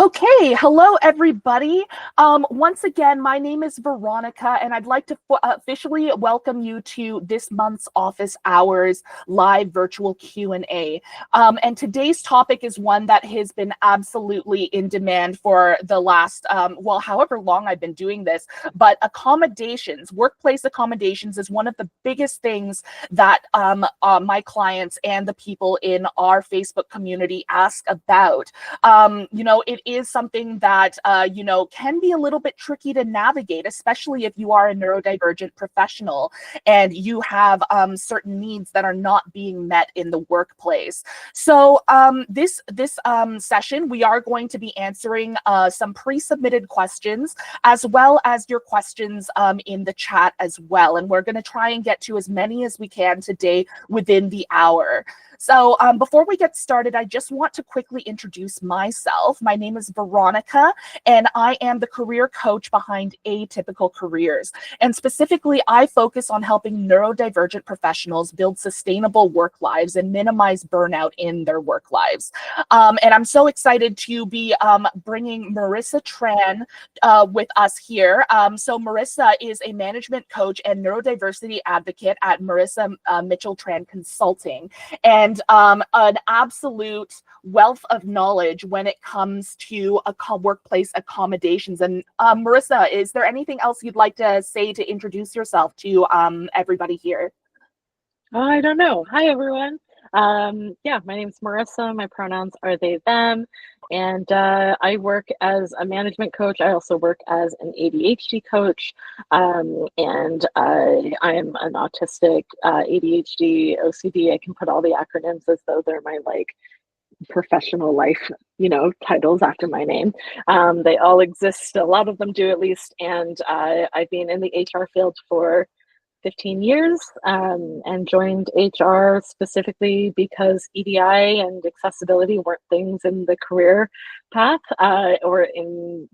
Okay, hello everybody. Once again, my name is Veronica, and I'd like to officially welcome you to this month's Office Hours live virtual Q&A. And today's topic is one that has been absolutely in demand for the last, well, however long I've been doing this, but accommodations, workplace accommodations is one of the biggest things that my clients and the people in our Facebook community ask about. It is something that, can be a little bit tricky to navigate, especially if you are a neurodivergent professional and you have certain needs that are not being met in the workplace. So this session, we are going to be answering some pre-submitted questions, as well as your questions in the chat as well. And we're going to try and get to as many as we can today within the hour. So before we get started, I just want to quickly introduce myself. My name is Veronica, and I am the career coach behind Atypical Careers. And specifically, I focus on helping neurodivergent professionals build sustainable work lives and minimize burnout in their work lives. And I'm so excited to be bringing Marisa Tran with us here. So Marisa is a management coach and neurodiversity advocate at Marisa Mitchell Tran Consulting. And an absolute wealth of knowledge when it comes to workplace accommodations. And Marisa, is there anything else you'd like to say to introduce yourself to everybody here? I don't know. Hi, everyone. Yeah, my name's Marisa. My pronouns are they, them. And I work as a management coach. I also work as an ADHD coach. And I'm an autistic, ADHD, OCD. I can put all the acronyms as though they're my professional life, titles after my name. They all exist. A lot of them do at least. And I've been in the HR field for 15 years and joined HR specifically because EDI and accessibility weren't things in the career path or in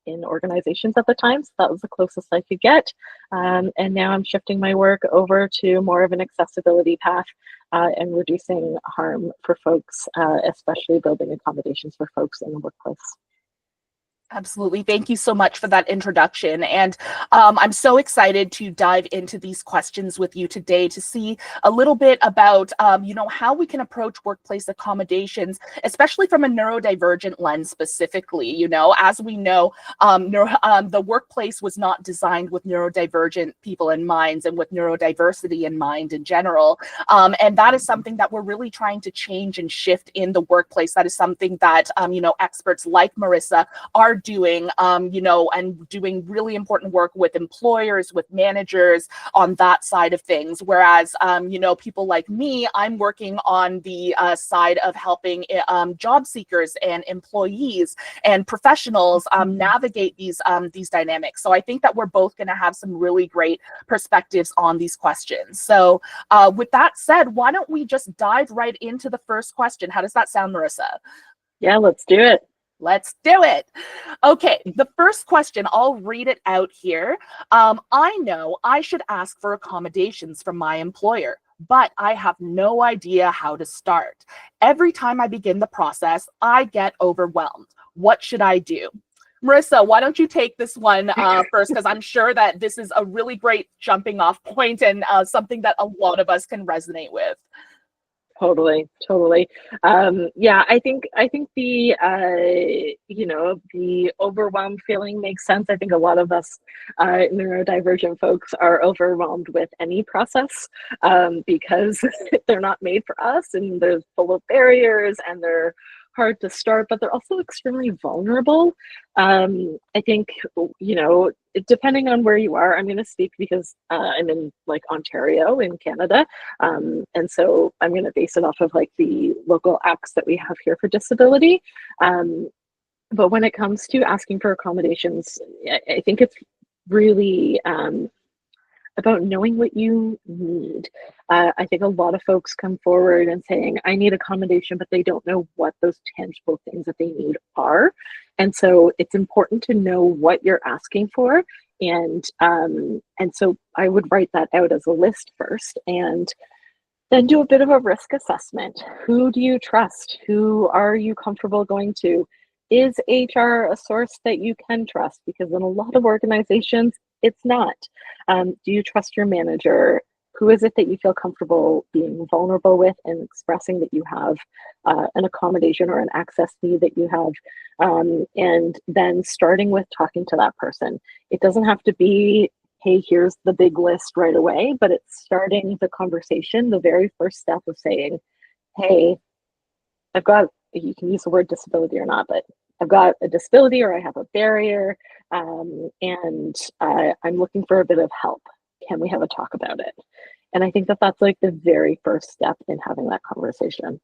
organizations at the time. So that was the closest I could get. And now I'm shifting my work over to more of an accessibility path and reducing harm for folks, especially building accommodations for folks in the workplace. Absolutely. Thank you so much for that introduction. And I'm so excited to dive into these questions with you today to see a little bit about, how we can approach workplace accommodations, especially from a neurodivergent lens specifically. As we know, the workplace was not designed with neurodivergent people in mind and with neurodiversity in mind in general. And that is something that we're really trying to change and shift in the workplace. That is something that, experts like Marisa are doing, and doing really important work with employers, with managers on that side of things. Whereas, people like me, I'm working on the side of helping job seekers and employees and professionals navigate these dynamics. So I think that we're both going to have some really great perspectives on these questions. So with that said, why don't we just dive right into the first question? How does that sound, Marisa? Yeah, let's do it. Let's do it. Okay, the first question, I'll read it out here. I know I should ask for accommodations from my employer, but I have no idea how to start. Every time I begin the process, I get overwhelmed. What should I do? Marisa, why don't you take this one first, because I'm sure that this is a really great jumping off point and something that a lot of us can resonate with. Totally. Yeah, I think the the overwhelmed feeling makes sense. I think a lot of us neurodivergent folks are overwhelmed with any process because they're not made for us, and they're full of barriers and they're hard to start, but they're also extremely vulnerable. I think, depending on where you are, I'm going to speak because I'm in Ontario in Canada. And so I'm going to base it off of the local acts that we have here for disability. But when it comes to asking for accommodations, I think it's really about knowing what you need. I think a lot of folks come forward and saying, I need accommodation, but they don't know what those tangible things that they need are. And so it's important to know what you're asking for. And so I would write that out as a list first, and then do a bit of a risk assessment. Who do you trust? Who are you comfortable going to? is HR a source that you can trust? Because in a lot of organizations, it's not. Do you trust your manager? Who is it that you feel comfortable being vulnerable with and expressing that you have an accommodation or an access need that you have? And then starting with talking to that person. It doesn't have to be, hey, here's the big list right away, but it's starting the conversation, the very first step of saying, hey, I've got, you can use the word disability or not, but I've got a disability or I have a barrier, and I'm looking for a bit of help. Can we have a talk about it? And I think that that's like the very first step in having that conversation.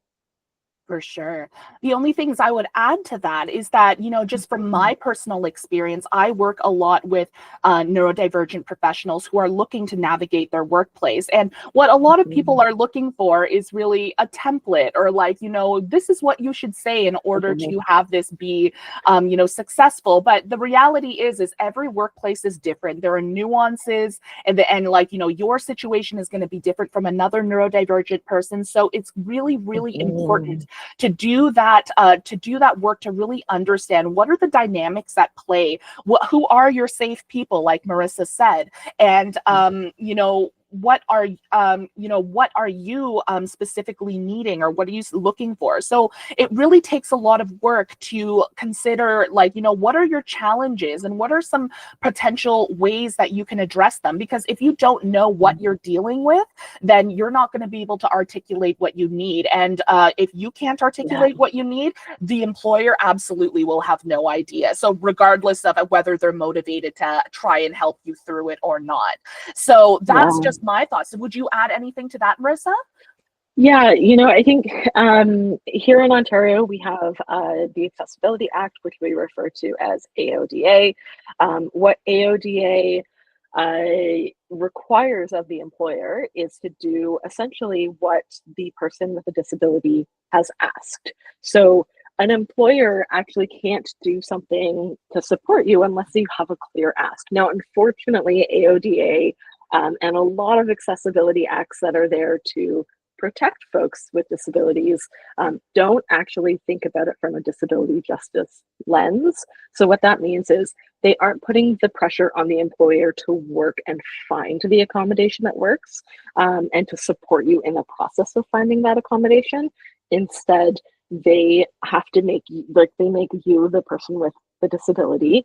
For sure. The only things I would add to that is that, you know, just from my personal experience, I work a lot with neurodivergent professionals who are looking to navigate their workplace. And what a lot of people are looking for is really a template, or like, you know, this is what you should say in order to have this be, you know, successful. But the reality is every workplace is different. There are nuances, and like, you know, your situation is going to be different from another neurodivergent person. So it's really, really important to do that work, to really understand what are the dynamics at play, who are your safe people, like Marisa said, and you know, what are you specifically needing, or what are you looking for? So it really takes a lot of work to consider, like, you know, what are your challenges and what are some potential ways that you can address them? Because if you don't know what you're dealing with, then you're not going to be able to articulate what you need. And if you can't articulate what you need, the employer absolutely will have no idea. So regardless of whether they're motivated to try and help you through it or not. So that's just my thoughts. Would you add anything to that, Marisa? Yeah, you know, I think here in Ontario, we have the Accessibility Act, which we refer to as AODA. What AODA requires of the employer is to do essentially what the person with a disability has asked. So an employer actually can't do something to support you unless you have a clear ask. Now, unfortunately, AODA and a lot of accessibility acts that are there to protect folks with disabilities don't actually think about it from a disability justice lens. So what that means is they aren't putting the pressure on the employer to work and find the accommodation that works, and to support you in the process of finding that accommodation. Instead, they have to make you, the person with the disability,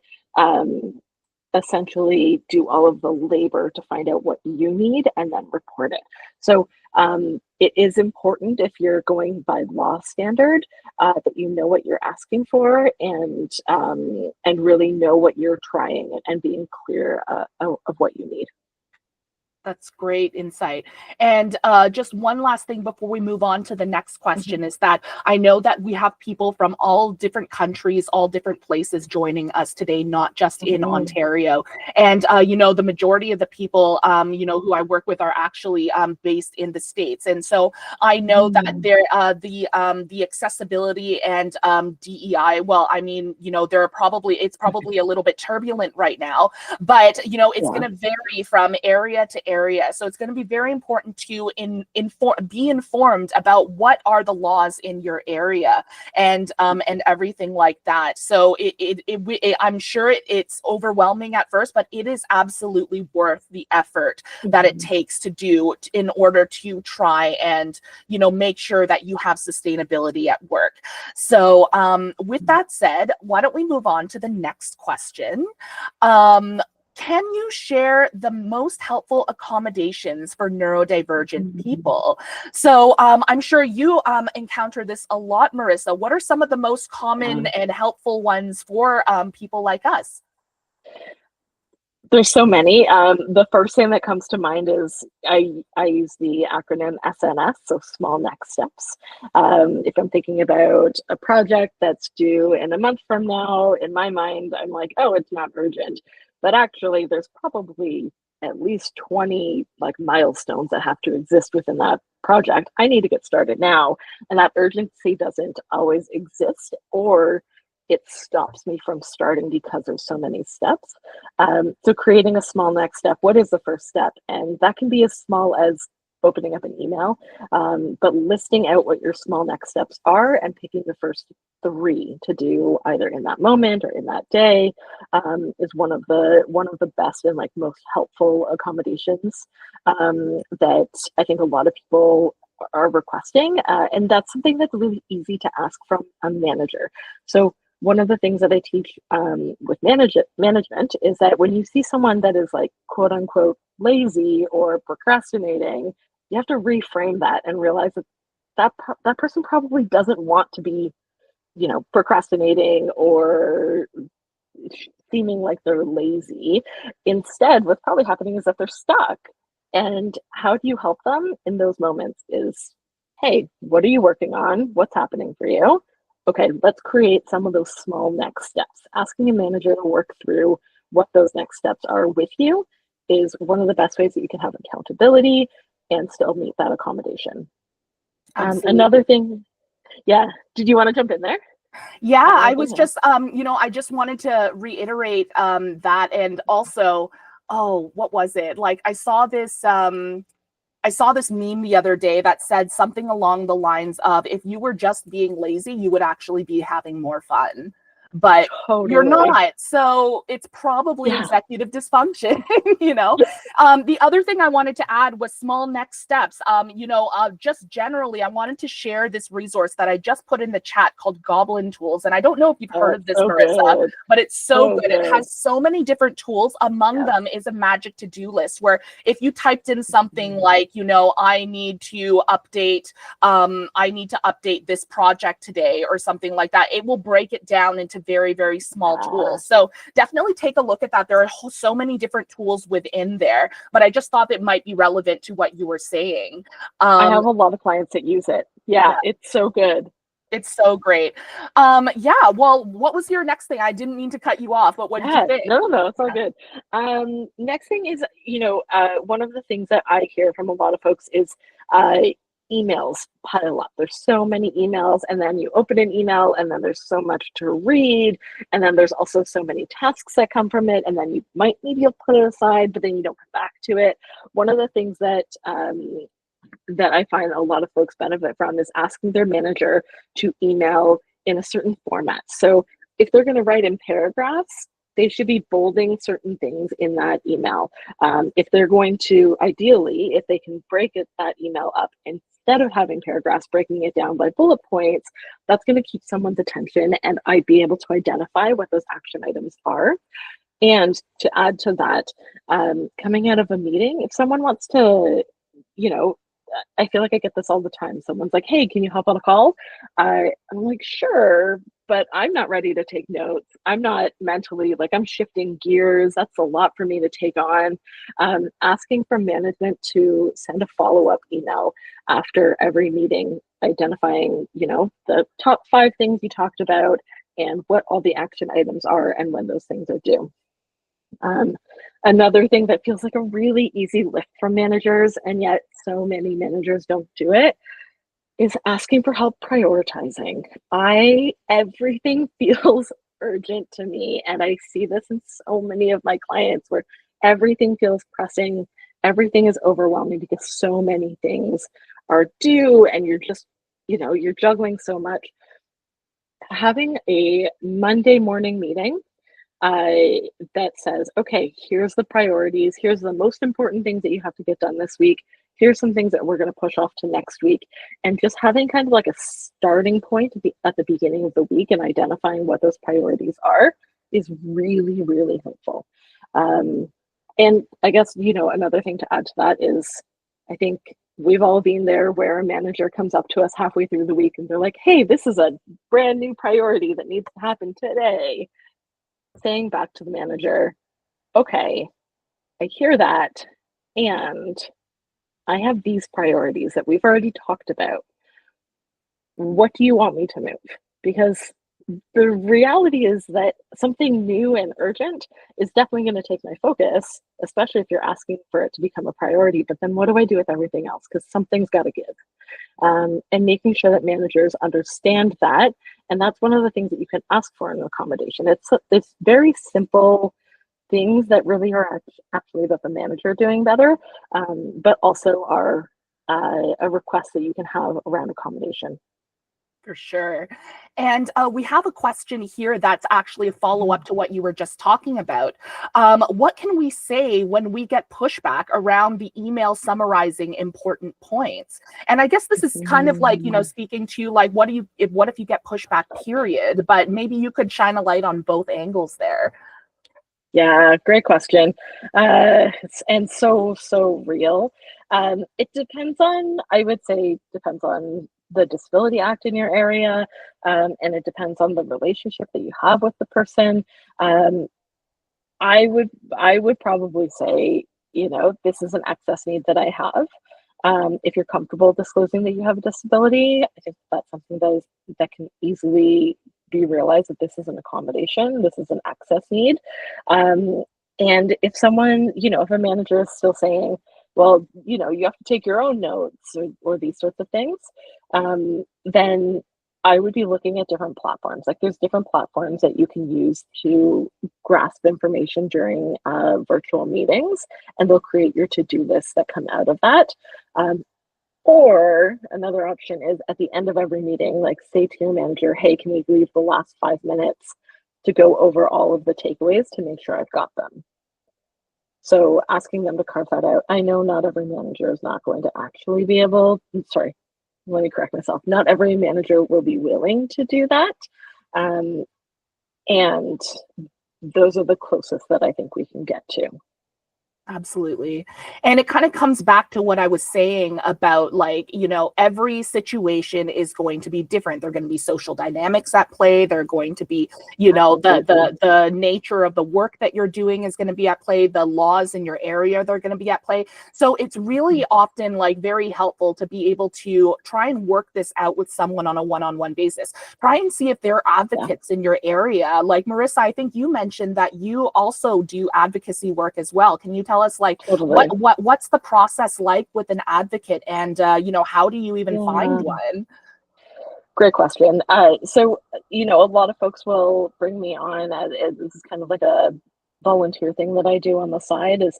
essentially do all of the labor to find out what you need and then report it. So it is important, if you're going by law standard, that you know what you're asking for, and really know what you're trying, and being clear of what you need. That's great insight. And just one last thing before we move on to the next question is that I know that we have people from all different countries, all different places joining us today, not just in Ontario. And, you know, the majority of the people, you know, who I work with are actually based in the States. And so I know that there, the accessibility and DEI, well, I mean, you know, it's probably a little bit turbulent right now, but, you know, it's going to vary from area to area. So it's going to be very important to be informed about what are the laws in your area, and everything like that. So I'm sure it's overwhelming at first, but it is absolutely worth the effort that it takes to do in order to try and, you know, make sure that you have sustainability at work. So with that said, why don't we move on to the next question? Can you share the most helpful accommodations for neurodivergent people? So I'm sure you encounter this a lot, Marisa. What are some of the most common and helpful ones for people like us? There's so many. The first thing that comes to mind is I use the acronym SNS, so small next steps. If I'm thinking about a project that's due in a month from now, in my mind, I'm like, oh, it's not urgent. But actually, there's probably at least 20 like milestones that have to exist within that project. I need to get started now. And that urgency doesn't always exist, or it stops me from starting because there's so many steps. So creating a small next step, what is the first step? And that can be as small as opening up an email, but listing out what your small next steps are and picking the first 3 to do either in that moment or in that day is one of the best and like most helpful accommodations that I think a lot of people are requesting, and that's something that's really easy to ask from a manager. So one of the things that I teach with management is that when you see someone that is like quote unquote lazy or procrastinating, you have to reframe that and realize that that person probably doesn't want to be, procrastinating or seeming like they're lazy. Instead, what's probably happening is that they're stuck. And how do you help them in those moments is, hey, what are you working on? What's happening for you? Okay, let's create some of those small next steps. Asking a manager to work through what those next steps are with you is one of the best ways that you can have accountability and still meet that accommodation. Another thing, yeah, did you want to jump in there? Yeah, I was just, I just wanted to reiterate that, and also, oh, what was it? Like, I saw this meme the other day that said something along the lines of, if you were just being lazy, you would actually be having more fun. But you're not, so it's probably executive dysfunction. The other thing I wanted to add was small next steps. Just generally, I wanted to share this resource that I just put in the chat called Goblin Tools, and I don't know if you've heard of this, Marisa, but it's so good. It has so many different tools. Among them is a magic to-do list, where if you typed in something like, I need to update this project today or something like that, it will break it down into very, very small tools. So definitely take a look at that. There are so many different tools within there, but I just thought it might be relevant to what you were saying. I have a lot of clients that use it. Yeah, it's so good. It's so great. Well, what was your next thing? I didn't mean to cut you off, but what did you think? No, it's all good. Next thing is, one of the things that I hear from a lot of folks is emails pile up. There's so many emails, and then you open an email and then there's so much to read, and then there's also so many tasks that come from it, and then you might maybe put it aside, but then you don't come back to it. One of the things that I find a lot of folks benefit from is asking their manager to email in a certain format. So if they're going to write in paragraphs, they should be bolding certain things in that email. If they're going to, ideally, if they can break that email up, instead of having paragraphs, breaking it down by bullet points, that's going to keep someone's attention, and I'd be able to identify what those action items are. And to add to that, coming out of a meeting, if someone wants to, I feel like I get this all the time. Someone's like, hey, can you hop on a call? I'm like, sure, but I'm not ready to take notes. I'm not mentally, I'm shifting gears. That's a lot for me to take on. Asking for management to send a follow-up email after every meeting, identifying, the top 5 things you talked about and what all the action items are and when those things are due. Another thing that feels like a really easy lift from managers, and yet so many managers don't do it, is asking for help prioritizing. Everything feels urgent to me, and I see this in so many of my clients where everything feels pressing, everything is overwhelming because so many things are due, and you're just, you're juggling so much. Having a Monday morning meeting that says, okay, here's the priorities, here's the most important things that you have to get done this week, here's some things that we're going to push off to next week, and just having kind of like a starting point at the beginning of the week and identifying what those priorities are is really, really helpful. And I guess, another thing to add to that is, I think we've all been there where a manager comes up to us halfway through the week and they're like, hey, this is a brand new priority that needs to happen today. Saying back to the manager, okay, I hear that, and I have these priorities that we've already talked about. What do you want me to move? Because the reality is that something new and urgent is definitely going to take my focus, especially if you're asking for it to become a priority. But then what do I do with everything else? Because something's got to give. And making sure that managers understand that. And that's one of the things that you can ask for in an accommodation. It's very simple things that really are actually about the manager doing better, but also are a request that you can have around accommodation. For sure. And we have a question here that's actually a follow-up to what you were just talking about. What can we say when we get pushback around the email summarizing important points? And I guess this is kind of like, speaking to like, what if you get pushback, period? But maybe you could shine a light on both angles there. Yeah, great question. And so real. It depends on, I would say, depends on the Disability Act in your area, and it depends on the relationship that you have with the person. I would probably say, this is an access need that I have. If you're comfortable disclosing that you have a disability, I think that's something that can easily be realized, that this is an accommodation, this is an access need. And if someone, if a manager is still saying, well, you have to take your own notes or these sorts of things, then I would be looking at different platforms. Like there's different platforms that you can use to grasp information during virtual meetings, and they'll create your to-do lists that come out of that. Or another option is at the end of every meeting, like say to your manager, hey, can we leave the last 5 minutes to go over all of the takeaways to make sure I've got them? So asking them to carve that out. I know not every manager is not going to actually be able, sorry, let me correct myself. Not every manager will be willing to do that. And those are the closest that I think we can get to. Absolutely. And it kind of comes back to what I was saying about like, every situation is going to be different. There are going to be social dynamics at play. They're going to be, the nature of the work that you're doing is going to be at play. The laws in your area, they're going to be at play. So it's really often like very helpful to be able to try and work this out with someone on a one-on-one basis. Try and see if there are advocates in your area. Like Marisa, I think you mentioned that you also do advocacy work as well. Can you tell us like Totally. what's the process like with an advocate, and how do you even find one? Great question. So a lot of folks will bring me on as this is kind of like a volunteer thing that I do on the side, is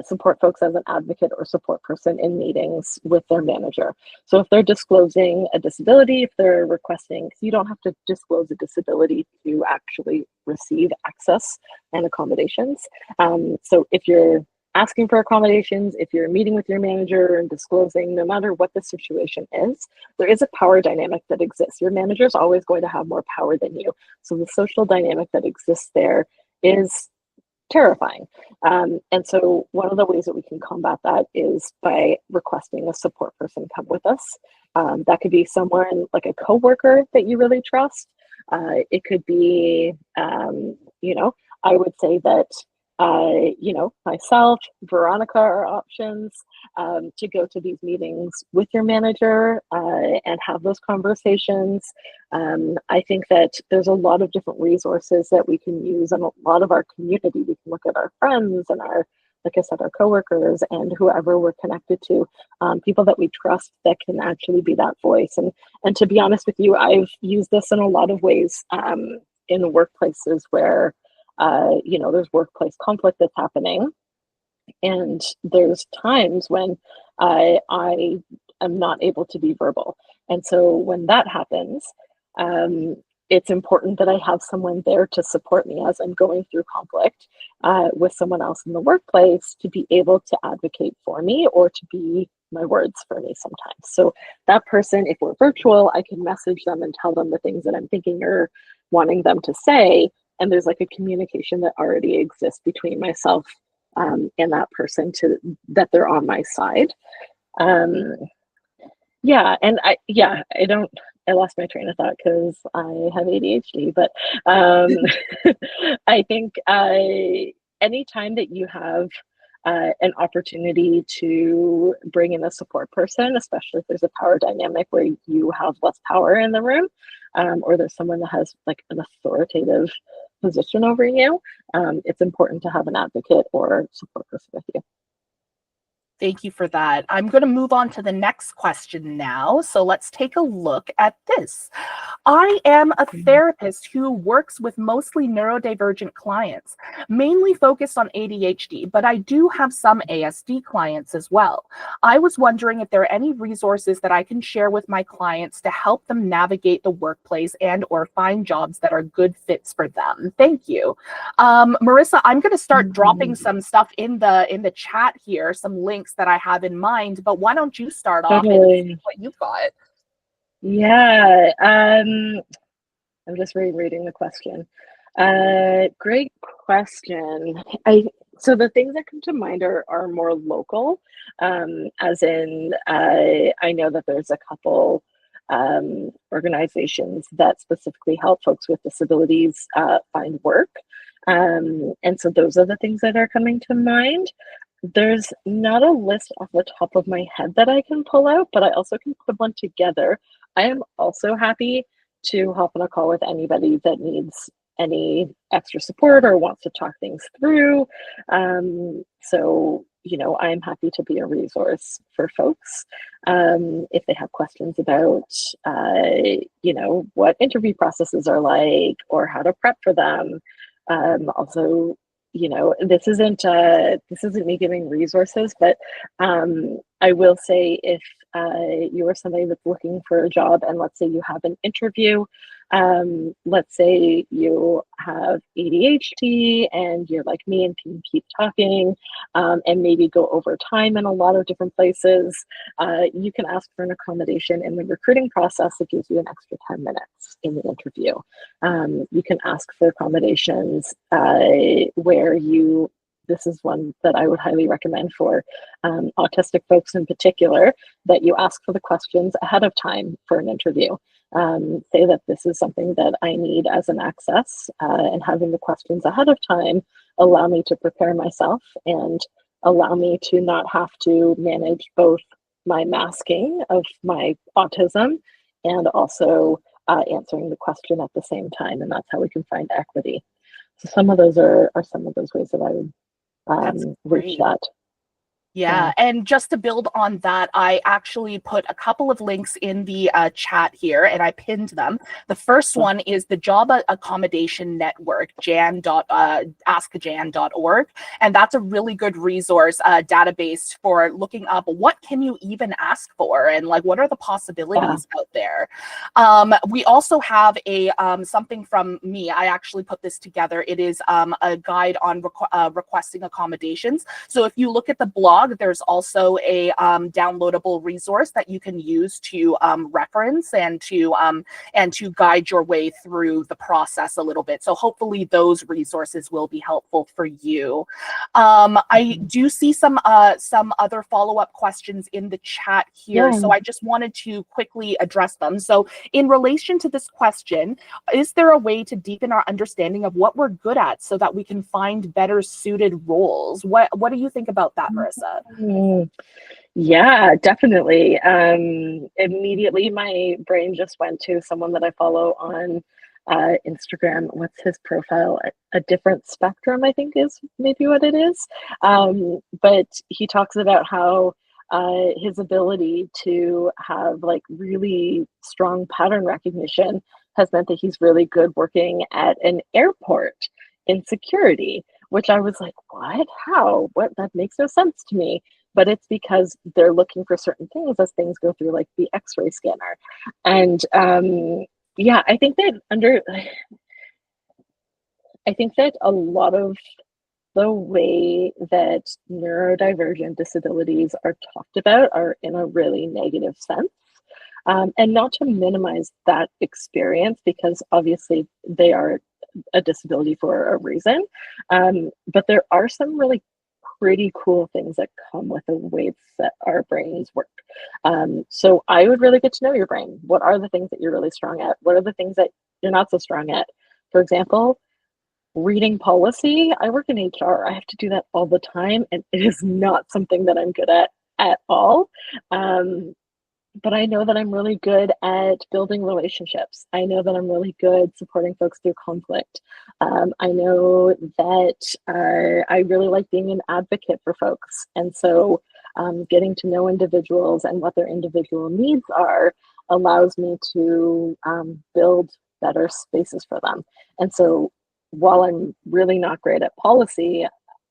support folks as an advocate or support person in meetings with their manager. So if they're disclosing a disability, if they're requesting, you don't have to disclose a disability to actually receive access and accommodations. So if you're asking for accommodations, if you're meeting with your manager and disclosing, no matter what the situation is, there is a power dynamic that exists. Your manager is always going to have more power than you. So the social dynamic that exists there is terrifying. And so one of the ways that we can combat that is by requesting a support person come with us. That could be someone like a coworker that you really trust. It could be, I would say that myself, Veronica are options to go to these meetings with your manager and have those conversations. I think that there's a lot of different resources that we can use, and a lot of our community. We can look at our friends and like I said, our coworkers and whoever we're connected to, people that we trust that can actually be that voice. And to be honest with you, I've used this in a lot of ways in workplaces where there's workplace conflict that's happening. And there's times when I am not able to be verbal. And so when that happens, it's important that I have someone there to support me as I'm going through conflict with someone else in the workplace to be able to advocate for me or to be my words for me sometimes. So that person, if we're virtual, I can message them and tell them the things that I'm thinking or wanting them to say. And there's like a communication that already exists between myself and that person that they're on my side. I lost my train of thought because I have ADHD, but I think anytime that you have an opportunity to bring in a support person, especially if there's a power dynamic where you have less power in the room, or there's someone that has like an authoritative position over you, it's important to have an advocate or support person with you. Thank you for that. I'm going to move on to the next question now. So let's take a look at this. I am a therapist who works with mostly neurodivergent clients, mainly focused on ADHD, but I do have some ASD clients as well. I was wondering if there are any resources that I can share with my clients to help them navigate the workplace and or find jobs that are good fits for them. Thank you. Marisa, I'm going to start dropping some stuff in the chat here, some links that I have in mind, but why don't you start off and see what you've got? Yeah, I'm just rereading the question. Great question. So the things that come to mind are more local, as in I know that there's a couple organizations that specifically help folks with disabilities find work. And so those are the things that are coming to mind. There's not a list off the top of my head that I can pull out, but I also can put one together. I am also happy to hop on a call with anybody that needs any extra support or wants to talk things through. So, I'm happy to be a resource for folks if they have questions about, what interview processes are like or how to prep for them. Also, this isn't me giving resources, but I will say if you are somebody that's looking for a job and let's say you have an interview, let's say you have ADHD and you're like me and can keep talking and maybe go over time in a lot of different places, you can ask for an accommodation in the recruiting process. It gives you an extra 10 minutes in the interview. You can ask for accommodations where this is one that I would highly recommend for autistic folks in particular, that you ask for the questions ahead of time for an interview. Say that this is something that I need as an access, and having the questions ahead of time allow me to prepare myself and allow me to not have to manage both my masking of my autism and also answering the question at the same time. And that's how we can find equity. So some of those are some of those ways that I would reach that. Yeah, and just to build on that, I actually put a couple of links in the chat here, and I pinned them. The first one is the Job Accommodation Network, askjan.org, and that's a really good resource database for looking up what can you even ask for, and like what are the possibilities out there. We also have a something from me. I actually put this together. It is a guide on requesting accommodations. So if you look at the blog, there's also a downloadable resource that you can use to reference and to guide your way through the process a little bit. So hopefully those resources will be helpful for you. I do see some other follow-up questions in the chat here, so I just wanted to quickly address them. So in relation to this question, is there a way to deepen our understanding of what we're good at so that we can find better suited roles? What do you think about that, Marisa? Yeah, definitely. Immediately my brain just went to someone that I follow on Instagram. What's his profile? A different spectrum, I think is maybe what it is. But he talks about how his ability to have like really strong pattern recognition has meant that he's really good working at an airport in security, which I was like, what? How? What? That makes no sense to me. But it's because they're looking for certain things as things go through like the X-ray scanner. And yeah, I think that a lot of the way that neurodivergent disabilities are talked about are in a really negative sense. And not to minimize that experience, because obviously they are a disability for a reason. But there are some really pretty cool things that come with the way that our brains work. So I would really get to know your brain. What are the things that you're really strong at? What are the things that you're not so strong at? For example, reading policy. I work in HR. I have to do that all the time, and it is not something that I'm good at all. But I know that I'm really good at building relationships. I know that I'm really good supporting folks through conflict. I know that I really like being an advocate for folks. And so getting to know individuals and what their individual needs are allows me to build better spaces for them. And so while I'm really not great at policy,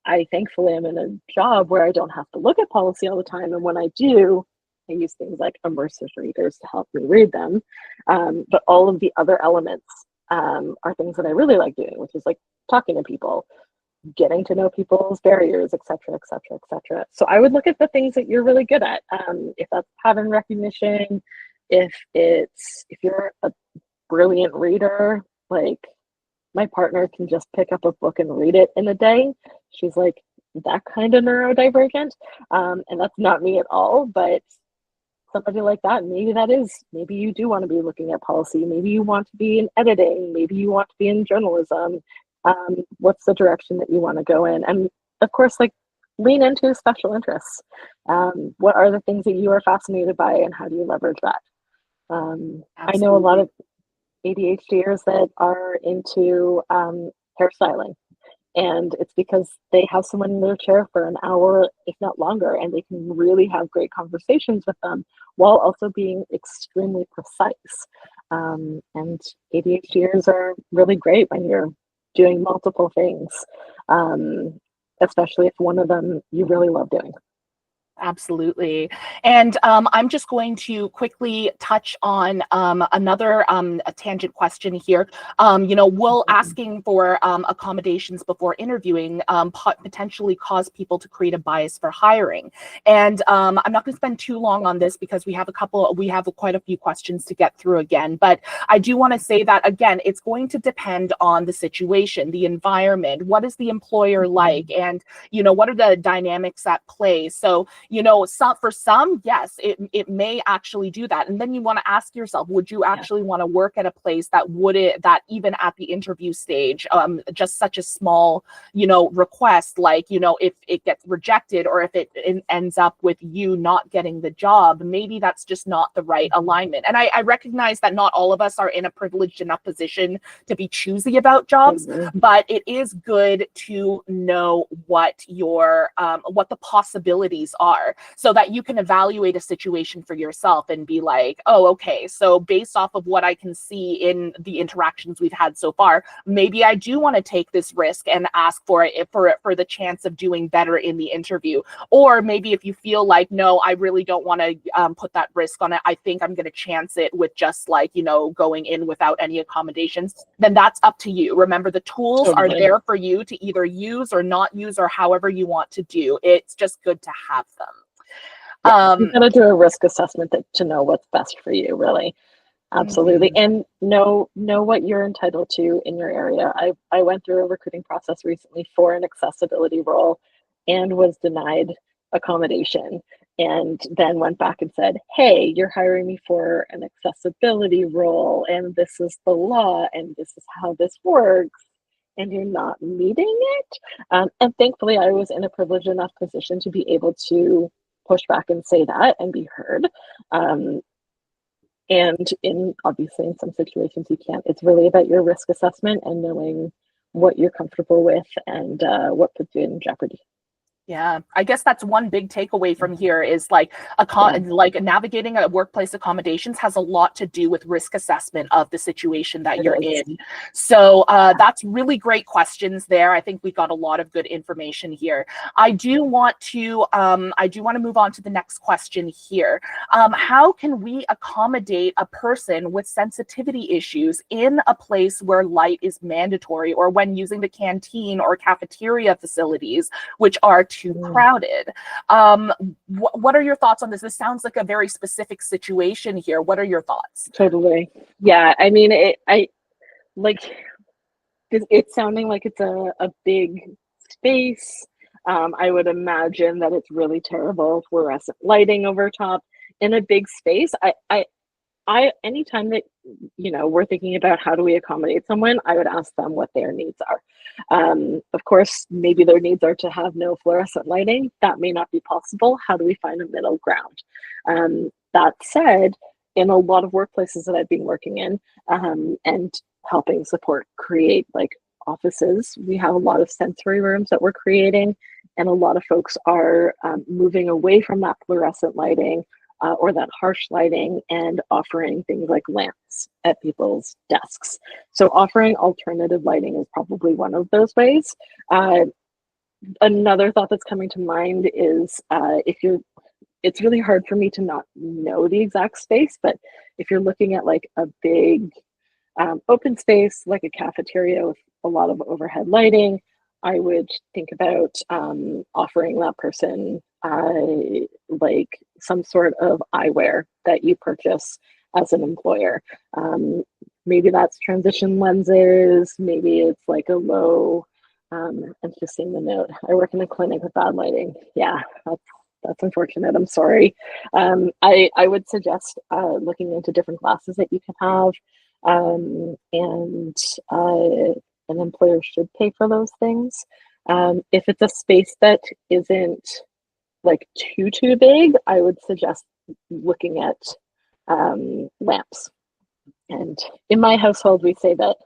I thankfully am in a job where I don't have to look at policy all the time. And when I do, I use things like immersive readers to help me read them. But all of the other elements are things that I really like doing, which is like talking to people, getting to know people's barriers, et cetera, et cetera, et cetera. So I would look at the things that you're really good at. If that's pattern recognition, if you're a brilliant reader, like my partner can just pick up a book and read it in a day. She's like that kind of neurodivergent. And that's not me at all, but somebody like that, maybe you do want to be looking at policy. Maybe you want to be in editing. Maybe you want to be in journalism. What's the direction that you want to go in? And of course, like lean into special interests. What are the things that you are fascinated by and how do you leverage that? I know a lot of ADHDers that are into hairstyling, and it's because they have someone in their chair for an hour, if not longer, and they can really have great conversations with them while also being extremely precise. And ADHDers are really great when you're doing multiple things, especially if one of them you really love doing. Absolutely. And I'm just going to quickly touch on another a tangent question here. Will asking for accommodations before interviewing potentially cause people to create a bias for hiring? And I'm not going to spend too long on this because we have quite a few questions to get through again. But I do want to say that, again, it's going to depend on the situation, the environment, what is the employer like, and, what are the dynamics at play. So, for some, yes, it may actually do that. And then you want to ask yourself, would you actually want to work at a place that even at the interview stage, just such a small, request, like, if it gets rejected or if it ends up with you not getting the job, maybe that's just not the right alignment. And I recognize that not all of us are in a privileged enough position to be choosy about jobs, but it is good to know what the possibilities are, so that you can evaluate a situation for yourself and be like, oh, okay, so based off of what I can see in the interactions we've had so far, maybe I do want to take this risk and ask for the chance of doing better in the interview. Or maybe if you feel like, no, I really don't want to put that risk on it, I think I'm going to chance it with just like, going in without any accommodations, then that's up to you. Remember, the tools are there for you to either use or not use, or however you want to do. It's just good to have them. You've got to do a risk assessment to know what's best for you, really. Absolutely. And know what you're entitled to in your area. I went through a recruiting process recently for an accessibility role and was denied accommodation, and then went back and said, hey, you're hiring me for an accessibility role, and this is the law, and this is how this works, and you're not meeting it. And thankfully, I was in a privileged enough position to be able to push back and say that and be heard. And obviously in some situations you can't. It's really about your risk assessment and knowing what you're comfortable with and what puts you in jeopardy. Yeah, I guess that's one big takeaway from here is like navigating a workplace accommodations has a lot to do with risk assessment of the situation that you're in. So that's really great questions there. I think we got a lot of good information here. I do want to move on to the next question here. How can we accommodate a person with sensitivity issues in a place where light is mandatory, or when using the canteen or cafeteria facilities, which are too crowded? What are your thoughts on this? This sounds like a very specific situation here. What are your thoughts? Totally. Yeah, I mean, it's sounding like it's a big space. I would imagine that it's really terrible fluorescent lighting over top in a big space. I anytime that we're thinking about how do we accommodate someone, I would ask them what their needs are. Of course, maybe their needs are to have no fluorescent lighting. That may not be possible. How do we find a middle ground? That said, in a lot of workplaces that I've been working in and helping support create like offices, we have a lot of sensory rooms that we're creating, and a lot of folks are moving away from that fluorescent lighting or that harsh lighting, and offering things like lamps at people's desks. So offering alternative lighting is probably one of those ways. Another thought that's coming to mind is it's really hard for me to not know the exact space, but if you're looking at like a big open space, like a cafeteria with a lot of overhead lighting, I would think about offering that person like some sort of eyewear that you purchase as an employer. Maybe that's transition lenses, maybe it's like a low, I'm just seeing the note. I work in a clinic with bad lighting. Yeah, that's unfortunate. I'm sorry. I would suggest looking into different classes that you can have, and an employer should pay for those things. If it's a space that isn't like too big, I would suggest looking at lamps. And in my household, we say that,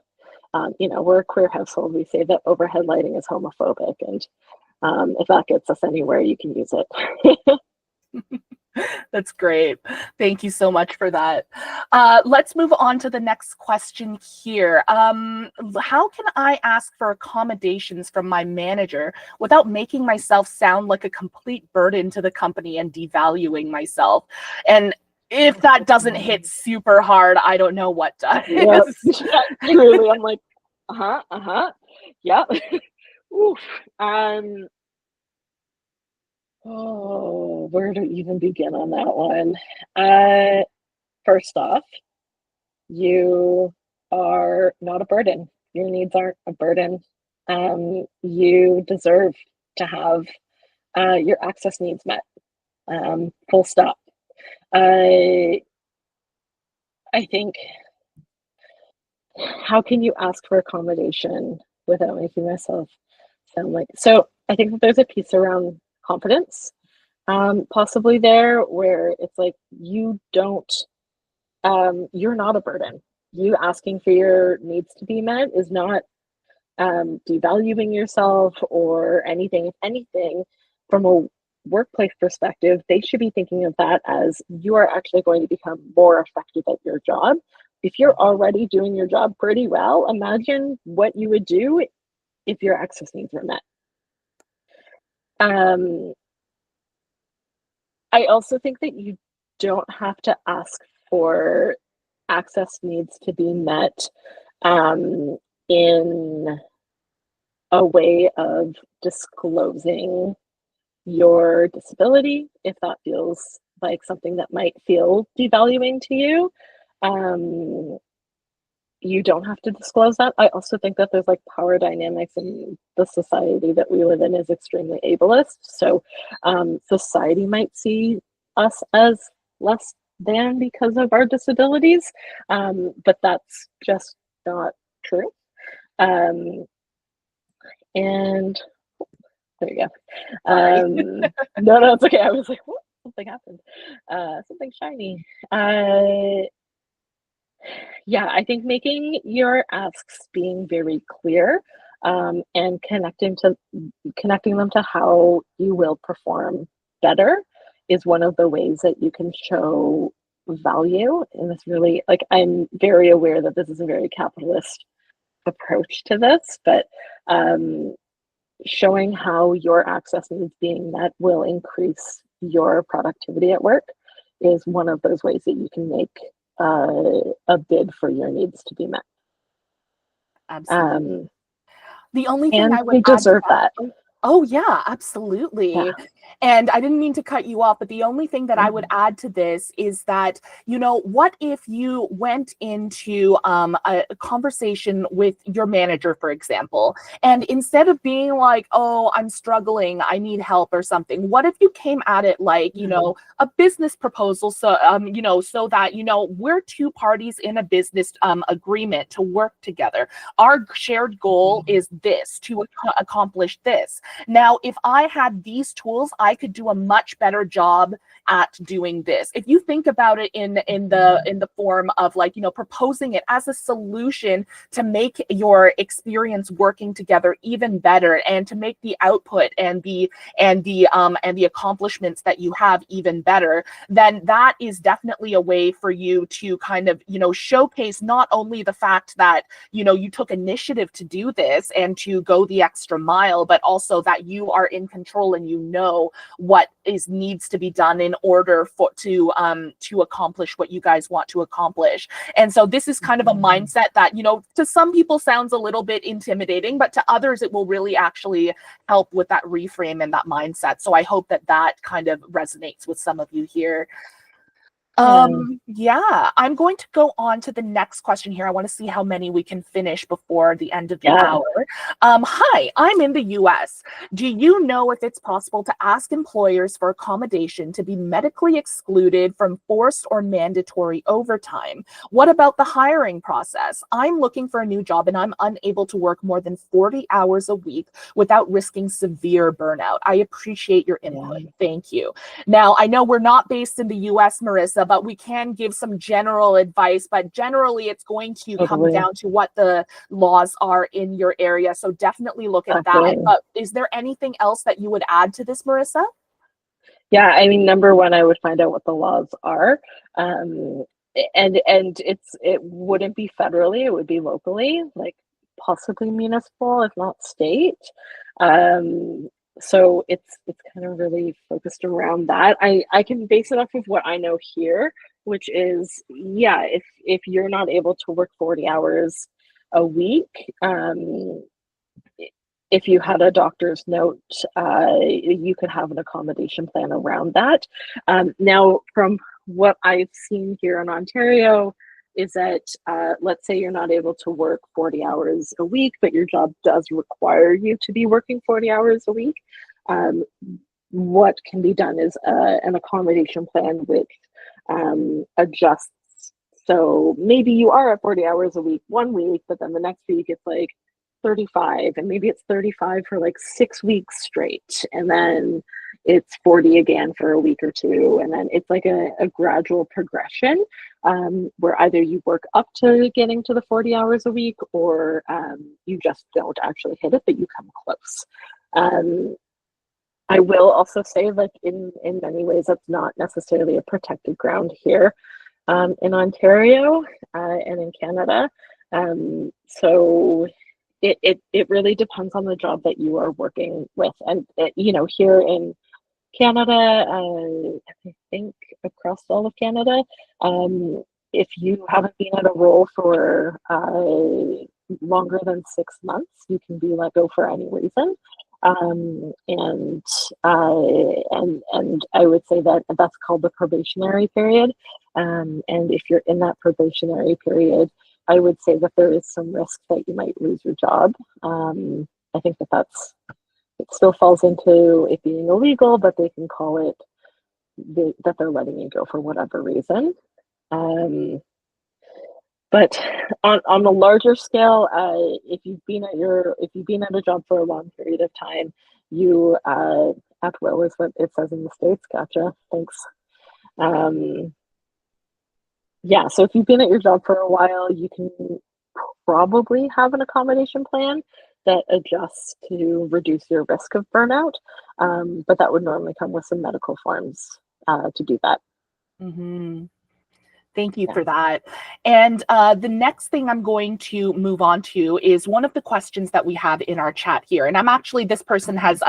we're a queer household. We say that overhead lighting is homophobic, and if that gets us anywhere, you can use it. That's great. Thank you so much for that. Let's move on to the next question here. How can I ask for accommodations from my manager without making myself sound like a complete burden to the company and devaluing myself? And if that doesn't hit super hard, I don't know what does. Yep. Truly, I'm like, yeah. Oof. Oh, where to even begin on that one? First off, you are not a burden. Your needs aren't a burden. You deserve to have your access needs met. Full stop. I think, how can you ask for accommodation without making myself sound like, so I think that there's a piece around confidence, possibly there, where it's like you don't, you're not a burden. You asking for your needs to be met is not devaluing yourself or anything. If anything, from a workplace perspective, they should be thinking of that as you are actually going to become more effective at your job. If you're already doing your job pretty well, imagine what you would do if your access needs were met. I also think that you don't have to ask for access needs to be met in a way of disclosing your disability, if that feels like something that might feel devaluing to you. You don't have to disclose that. I also think that there's like power dynamics in the society that we live in is extremely ableist. So society might see us as less than because of our disabilities, but that's just not true. And there you go. No, it's okay. I was like, what? Something happened. Something shiny. Yeah, I think making your asks being very clear, and connecting them to how you will perform better is one of the ways that you can show value in this. Really, like, I'm very aware that this is a very capitalist approach to this, but showing how your access needs being met will increase your productivity at work is one of those ways that you can make a bid for your needs to be met. Absolutely. The only thing I would they deserve that. Oh yeah, absolutely. Yeah. And I didn't mean to cut you off, but the only thing that I would add to this is that, what if you went into a conversation with your manager, for example, and instead of being like, oh, I'm struggling, I need help or something, what if you came at it like, a business proposal? So, so that, we're two parties in a business agreement to work together. Our shared goal is this, to accomplish this. Now, if I had these tools, I could do a much better job at doing this. If you think about it in the form of, like, you know, proposing it as a solution to make your experience working together even better, and to make the output and the accomplishments that you have even better, then that is definitely a way for you to kind of, you know, showcase not only the fact that, you know, you took initiative to do this and to go the extra mile, but also that you are in control and you know what needs to be done in order to accomplish what you guys want to accomplish. And so this is kind of a mindset that, you know, to some people sounds a little bit intimidating, but to others it will really actually help with that reframe and that mindset. So I hope that that kind of resonates with some of you here. Yeah, I'm going to go on to the next question here. I want to see how many we can finish before the end of the hour. Hi, I'm in the US. Do you know if it's possible to ask employers for accommodation to be medically excluded from forced or mandatory overtime? What about the hiring process? I'm looking for a new job and I'm unable to work more than 40 hours a week without risking severe burnout. I appreciate your input. Thank you. Now, I know we're not based in the US, Marisa, but we can give some general advice, but generally it's going to come down to what the laws are in your area. So definitely look at that. But is there anything else that you would add to this, Marisa? Yeah, I mean, number one, I would find out what the laws are. And it wouldn't be federally, it would be locally, like possibly municipal, if not state. So it's kind of really focused around that. I can base it off of what I know here, which is, yeah, if you're not able to work 40 hours a week, if you had a doctor's note, you could have an accommodation plan around that. Now, from what I've seen here in Ontario, is that let's say you're not able to work 40 hours a week, but your job does require you to be working 40 hours a week. What can be done is an accommodation plan which adjusts. So maybe you are at 40 hours a week one week, but then the next week it's like 35, and maybe it's 35 for like 6 weeks straight, and then it's 40 again for a week or two, and then it's like a gradual progression where either you work up to getting to the 40 hours a week, or you just don't actually hit it, but you come close. I will also say, like, in many ways that's not necessarily a protected ground here in Ontario and in Canada. So it really depends on the job that you are working with. And, you know, here in Canada, I think across all of Canada, if you haven't been at a role for longer than 6 months, you can be let go for any reason. And I would say that that's called the probationary period. And if you're in that probationary period, I would say that there is some risk that you might lose your job. I think that it still falls into it being illegal, but they can call it that they're letting you go for whatever reason. But on a larger scale, if you've been at a job for a long period of time, you at will is what it says in the States. Gotcha. Thanks. Yeah, so if you've been at your job for a while, you can probably have an accommodation plan that adjusts to reduce your risk of burnout. But that would normally come with some medical forms to do that. Mm-hmm. Thank you for that. And the next thing I'm going to move on to is one of the questions that we have in our chat here. And this person has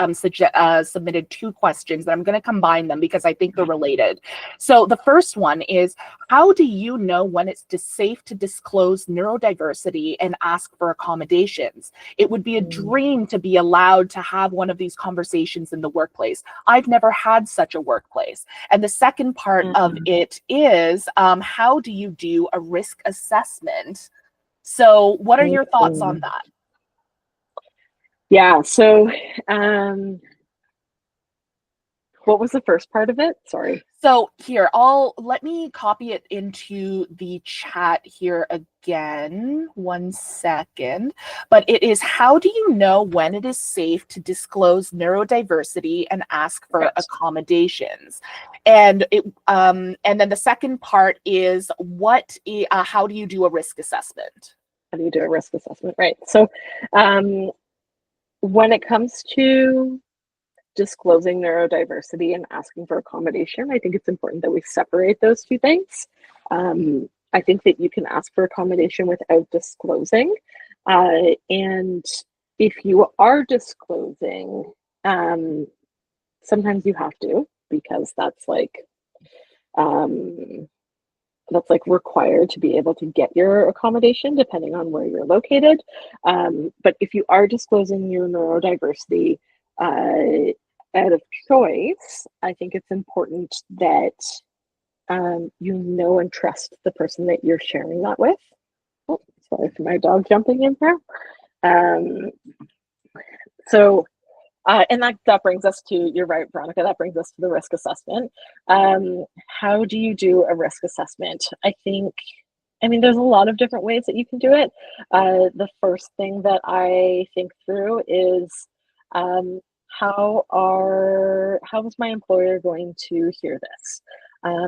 submitted 2 questions, and I'm going to combine them because I think they're related. So the first one is, how do you know when it's safe to disclose neurodiversity and ask for accommodations? It would be a dream to be allowed to have one of these conversations in the workplace. I've never had such a workplace. And the second part of it is, how do you do a risk assessment? So what are your thoughts on that? Yeah, so What was the first part of it? Sorry. So here, let me copy it into the chat here again. 1 second. But it is, how do you know when it is safe to disclose neurodiversity and ask for accommodations? And then the second part is, how do you do a risk assessment? How do you do a risk assessment? Right. So when it comes to disclosing neurodiversity and asking for accommodation, I think it's important that we separate those two things. I think that you can ask for accommodation without disclosing. And if you are disclosing, sometimes you have to, because that's like required to be able to get your accommodation, depending on where you're located. But if you are disclosing your neurodiversity out of choice, I think it's important that you know and trust the person that you're sharing that with. Oh, sorry for my dog jumping in here. And that brings us to, you're right, Veronica, that brings us to the risk assessment. How do you do a risk assessment? I mean, there's a lot of different ways that you can do it. The first thing that I think through is, how is my employer going to hear this?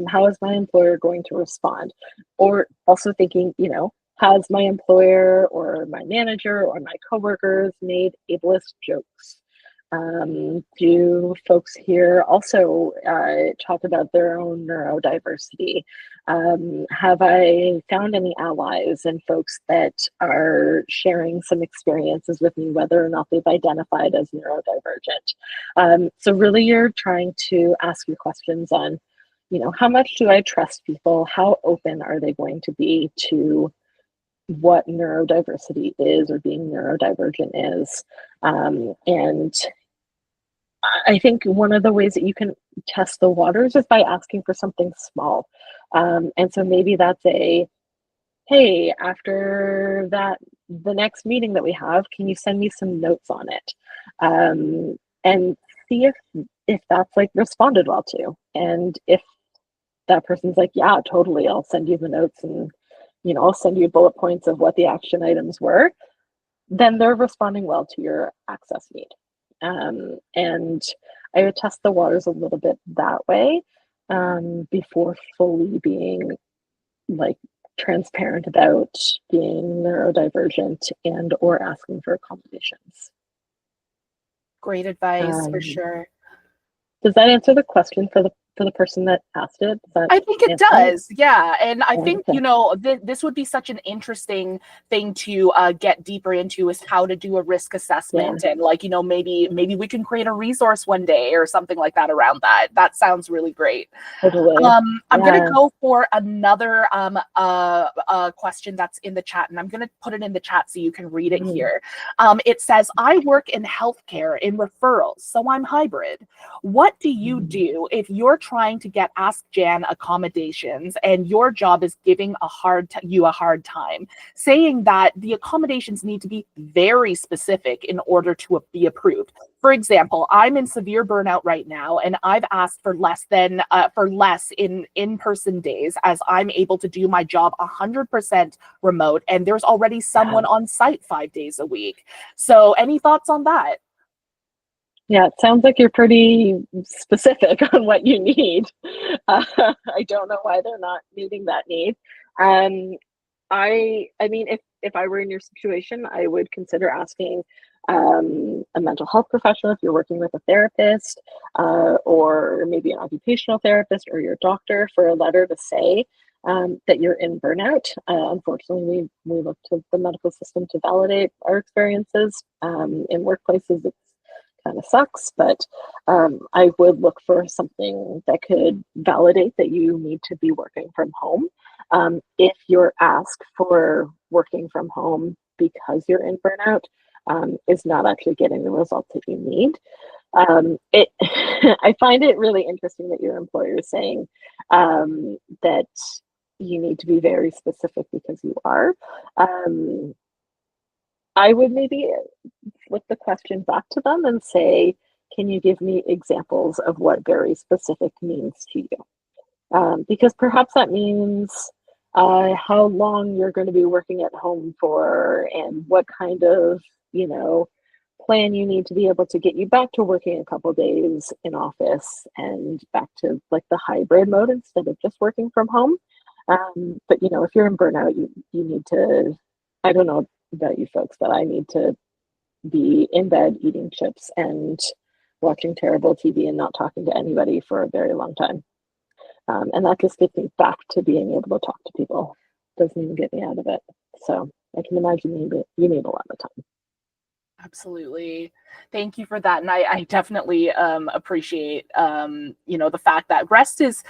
How is my employer going to respond? Or also thinking, has my employer or my manager or my coworkers made ableist jokes? Do folks here also talk about their own neurodiversity? Have I found any allies and folks that are sharing some experiences with me, whether or not they've identified as neurodivergent? So really you're trying to ask your questions on, how much do I trust people? How open are they going to be to what neurodiversity is or being neurodivergent is? And I think one of the ways that you can test the waters is by asking for something small. And so maybe that's hey, after the next meeting that we have, can you send me some notes on it? And see if that's like responded well to. And if that person's like, yeah, totally, I'll send you the notes, and I'll send you bullet points of what the action items were, then they're responding well to your access need. And I would test the waters a little bit that way, before fully being like transparent about being neurodivergent and or asking for accommodations. Great advice, for sure. Does that answer the question for the person that asked it? I think it does. Yeah. And I think, this would be such an interesting thing to get deeper into, is how to do a risk assessment. And maybe we can create a resource one day or something like that around that. That sounds really great. Totally. I'm going to go for another question that's in the chat, and I'm going to put it in the chat so you can read it here. It says, I work in healthcare in referrals, so I'm hybrid. What do you do if you're trying to get Ask Jan accommodations and your job is giving you a hard time, saying that the accommodations need to be very specific in order to be approved? For example, I'm in severe burnout right now, and I've asked for less in in-person days, as I'm able to do my job 100% remote, and there's already someone on site 5 days a week. So any thoughts on that? Yeah, it sounds like you're pretty specific on what you need. I don't know why they're not meeting that need. I mean, if I were in your situation, I would consider asking a mental health professional, if you're working with a therapist, or maybe an occupational therapist or your doctor, for a letter to say that you're in burnout. Unfortunately, we look to the medical system to validate our experiences. In workplaces, it's kind of sucks, but I would look for something that could validate that you need to be working from home. If you're asked for working from home because you're in burnout, is not actually getting the results that you need. I find it really interesting that your employer is saying that you need to be very specific, because you are. I would maybe flip the question back to them and say, can you give me examples of what very specific means to you? Because perhaps that means how long you're going to be working at home for, and what kind of, plan you need to be able to get you back to working a couple days in office and back to like the hybrid mode instead of just working from home. But if you're in burnout, you need to, I don't know about you folks, but I need to be in bed eating chips and watching terrible TV and not talking to anybody for a very long time. And that just gets me back to being able to talk to people. Doesn't even get me out of it. So I can imagine you need a lot of time. Absolutely. Thank you for that. And I definitely appreciate, the fact that rest is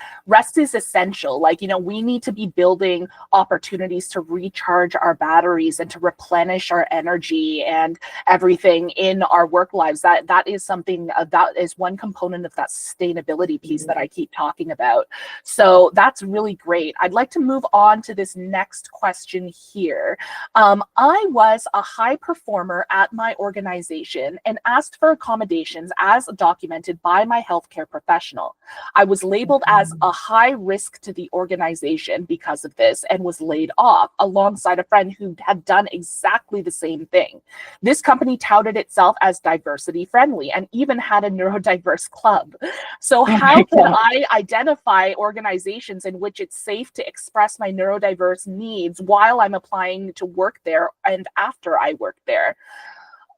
essential. Like, we need to be building opportunities to recharge our batteries and to replenish our energy and everything in our work lives. That is something that is one component of that sustainability piece that I keep talking about. So that's really great. I'd like to move on to this next question here. I was a high performer at my organization and asked for accommodations as documented by my healthcare professional. I was labeled as a high risk to the organization because of this and was laid off alongside a friend who had done exactly the same thing. This company touted itself as diversity friendly and even had a neurodiverse club. So how can I identify organizations in which it's safe to express my neurodiverse needs while I'm applying to work there and after I work there?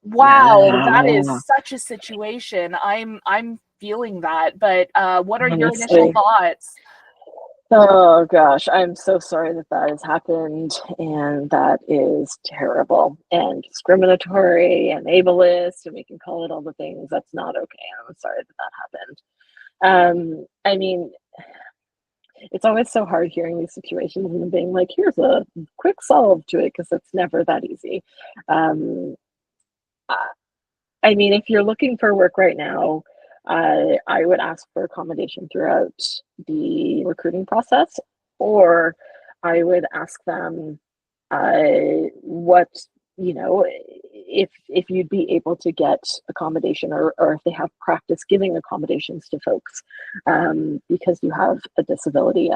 Wow, that is such a situation. I'm feeling that, but what are your initial thoughts? Oh gosh, I'm so sorry that has happened, and that is terrible and discriminatory and ableist, and we can call it all the things. That's not okay. I'm sorry that happened. I mean, it's always so hard hearing these situations and being like, here's a quick solve to it, because it's never that easy. I mean, if you're looking for work right now, I would ask for accommodation throughout the recruiting process, or I would ask them what, if you'd be able to get accommodation, or if they have practice giving accommodations to folks because you have a disability.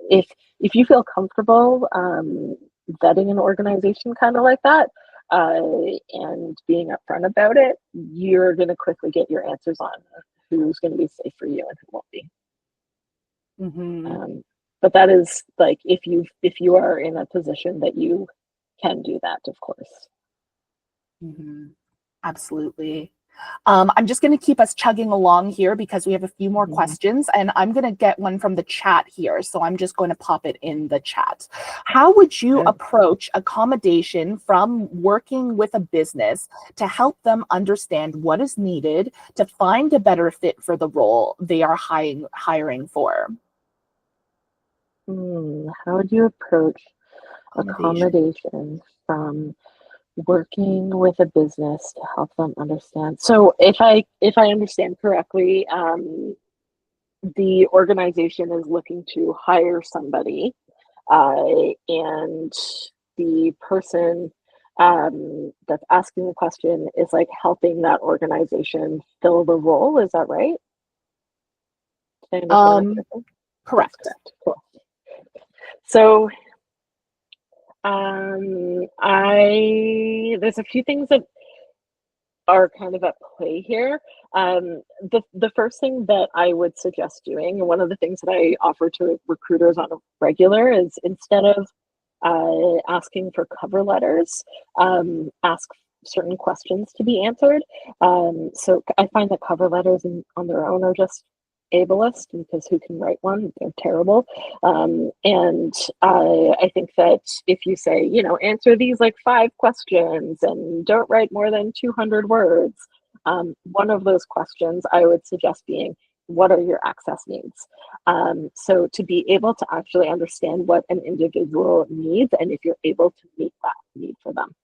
If you feel comfortable vetting an organization kind of like that, and being upfront about it, you're going to quickly get your answers on who's going to be safe for you and who won't be. But that is like, if you are in a position that you can do that, of course. Absolutely. I'm just going to keep us chugging along here because we have a few more questions, and I'm going to get one from the chat here. So I'm just going to pop it in the chat. How would you approach accommodation from working with a business to help them understand what is needed to find a better fit for the role they are hiring for? How would you approach accommodation from working with a business to help them understand? So if I understand correctly, the organization is looking to hire somebody, and the person that's asking the question is like helping that organization fill the role. Is that right? Correct. Cool. So there's a few things that are kind of at play here. The first thing that I would suggest doing, and one of the things that I offer to recruiters on a regular, is instead of asking for cover letters, ask certain questions to be answered. So I find that cover letters on their own are just ableist, because who can write one? They're terrible. And I think that if you say, answer these like 5 questions and don't write more than 200 words, one of those questions I would suggest being, what are your access needs? So to be able to actually understand what an individual needs, and if you're able to meet that need for them.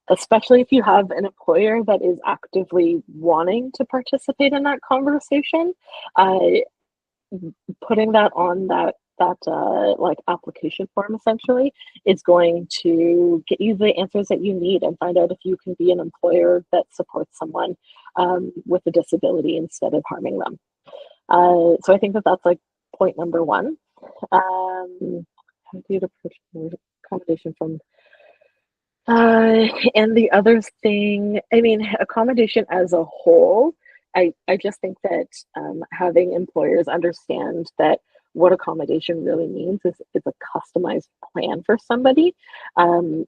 Especially if you have an employer that is actively wanting to participate in that conversation, putting that on that like application form essentially is going to get you the answers that you need and find out if you can be an employer that supports someone with a disability instead of harming them. So I think that that's like point number one. How do you approach accommodation from and the other thing, I mean, accommodation as a whole, I just think that having employers understand that what accommodation really means is a customized plan for somebody.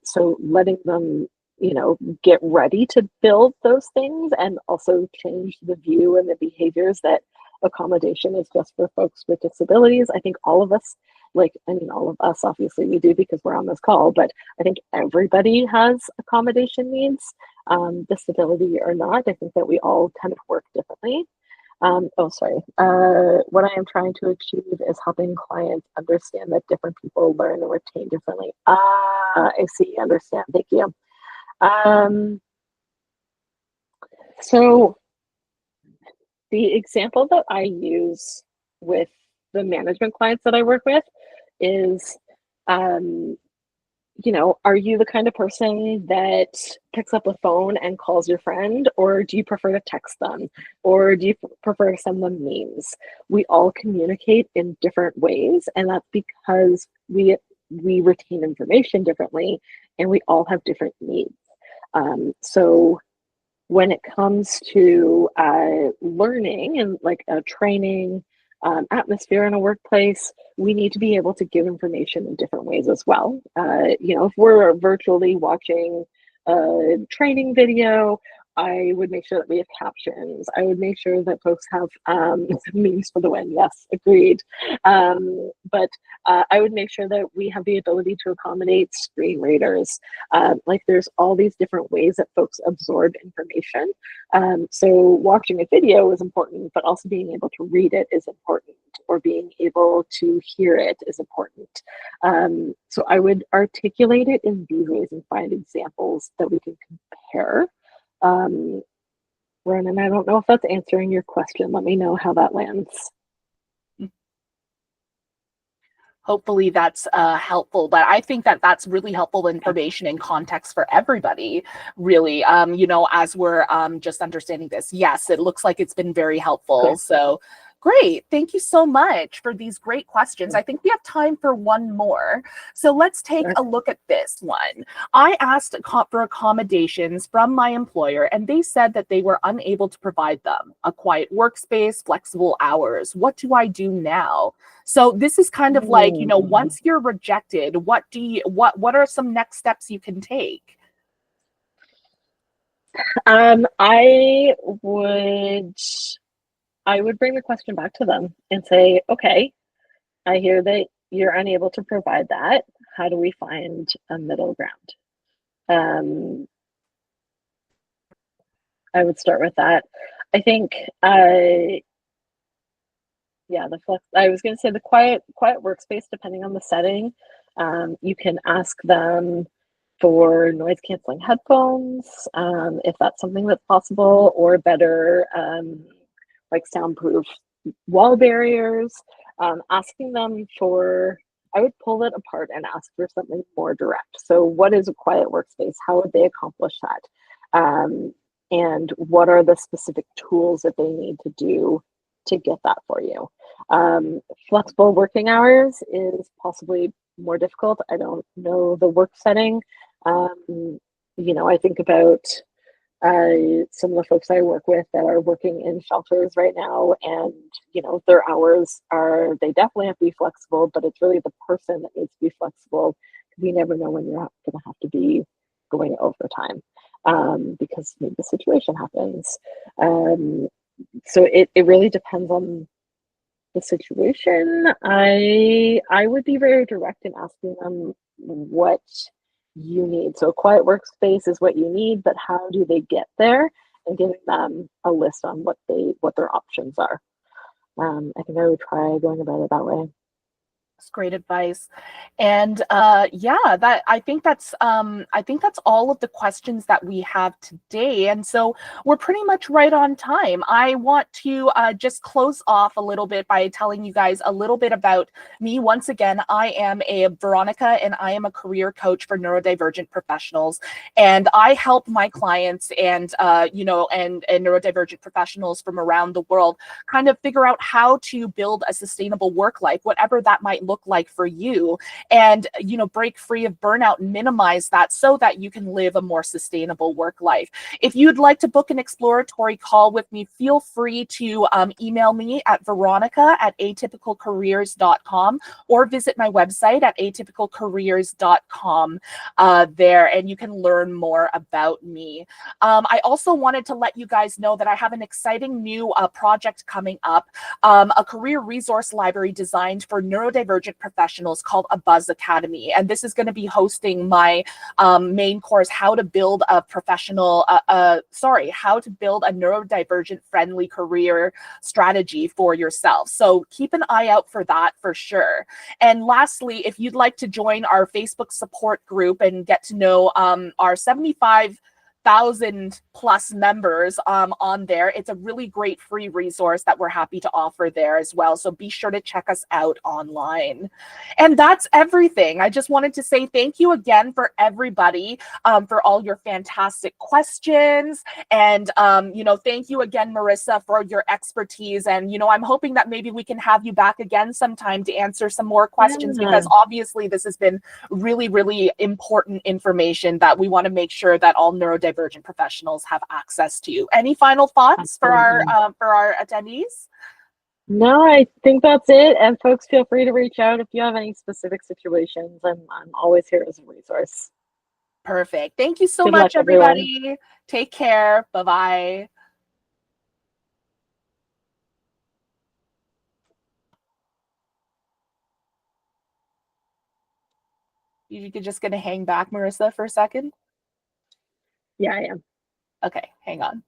So letting them, you know, get ready to build those things and also change the view and the behaviors that accommodation is just for folks with disabilities. I think all of us, like, I mean, all of us, obviously we do because we're on this call, but I think everybody has accommodation needs, disability or not. I think that we all kind of work differently. What I am trying to achieve is helping clients understand that different people learn and retain differently. I see, understand, thank you. So the example that I use with the management clients that I work with is, you know, are you the kind of person that picks up a phone and calls your friend, or do you prefer to text them, or do you prefer to send them memes? We all communicate in different ways, and that's because we retain information differently, and we all have different needs. So when it comes to learning and like a training atmosphere in a workplace, we need to be able to give information in different ways as well. You know, if we're virtually watching a training video, I would make sure that we have captions. I would make sure that folks have memes for the win. Yes, agreed. But I would make sure that we have the ability to accommodate screen readers. Like there's all these different ways that folks absorb information. So watching a video is important, but also being able to read it is important, or being able to hear it is important. So I would articulate it in these ways and find examples that we can compare. Ronan, I don't know if that's answering your question. Let me know how that lands. Hopefully that's helpful, but I think that that's really helpful information and context for everybody, really, you know, as we're just understanding this. Yes, it looks like it's been very helpful. Cool. So great. Thank you so much for these great questions. I think we have time for one more. So let's take a look at this one. I asked for accommodations from my employer, and they said that they were unable to provide them. A quiet workspace, flexible hours. What do I do now? So this is kind of like, you know, once you're rejected, what are some next steps you can take? I would bring the question back to them and say, okay, I hear that you're unable to provide that. How do we find a middle ground? I would start with that. I think, yeah, I was going to say the quiet workspace, depending on the setting. You can ask them for noise canceling headphones, if that's something that's possible, or better, like soundproof wall barriers. Asking them for, I would pull it apart and ask for something more direct. So what is a quiet workspace? How would they accomplish that? And what are the specific tools that they need to do to get that for you? Flexible working hours is possibly more difficult. I don't know the work setting. You know, I think about some of the folks I work with that are working in shelters right now, and you know, their hours are, they definitely have to be flexible, but it's really the person that needs to be flexible, because you never know when you're going to have to be going overtime, because maybe the situation happens. So it really depends on the situation. I would be very direct in asking them what you need. So a quiet workspace is what you need, but how do they get there? And giving them a list on what their options are. I think I would try going about it that way. That's great advice. And yeah, that I think that's all of the questions that we have today. And so we're pretty much right on time. I want to just close off a little bit by telling you guys a little bit about me. Once again, I am a Veronica, and I am a career coach for neurodivergent professionals. And I help my clients and and neurodivergent professionals from around the world kind of figure out how to build a sustainable work life, whatever that might look like for you, and break free of burnout and minimize that so that you can live a more sustainable work life. If you'd like to book an exploratory call with me, feel free to email me at veronica@atypicalcareers.com or visit my website at atypicalcareers.com there, and you can learn more about me. I also wanted to let you guys know that I have an exciting new project coming up, a career resource library designed for neurodivergent professionals called A Buzz Academy. And this is going to be hosting my main course, how to build a how to build a neurodivergent friendly career strategy for yourself. So keep an eye out for that for sure. And lastly, if you'd like to join our Facebook support group and get to know our 75,000 plus members on there, it's a really great free resource that we're happy to offer there as well. So be sure to check us out online. And that's everything. I just wanted to say thank you again for everybody for all your fantastic questions. And, thank you again, Marisa, for your expertise. And, I'm hoping that maybe we can have you back again sometime to answer some more questions, because obviously this has been really, really important information that we want to make sure that all neurodivergent professionals have access to. Any final thoughts for our attendees? No, I think that's it. And folks, feel free to reach out if you have any specific situations. I'm always here as a resource. Perfect. Thank you so Good much, luck, everyone. everybody. Take care. Bye-bye. You're just going to hang back, Marisa, for a second? Yeah, I am. Okay, hang on.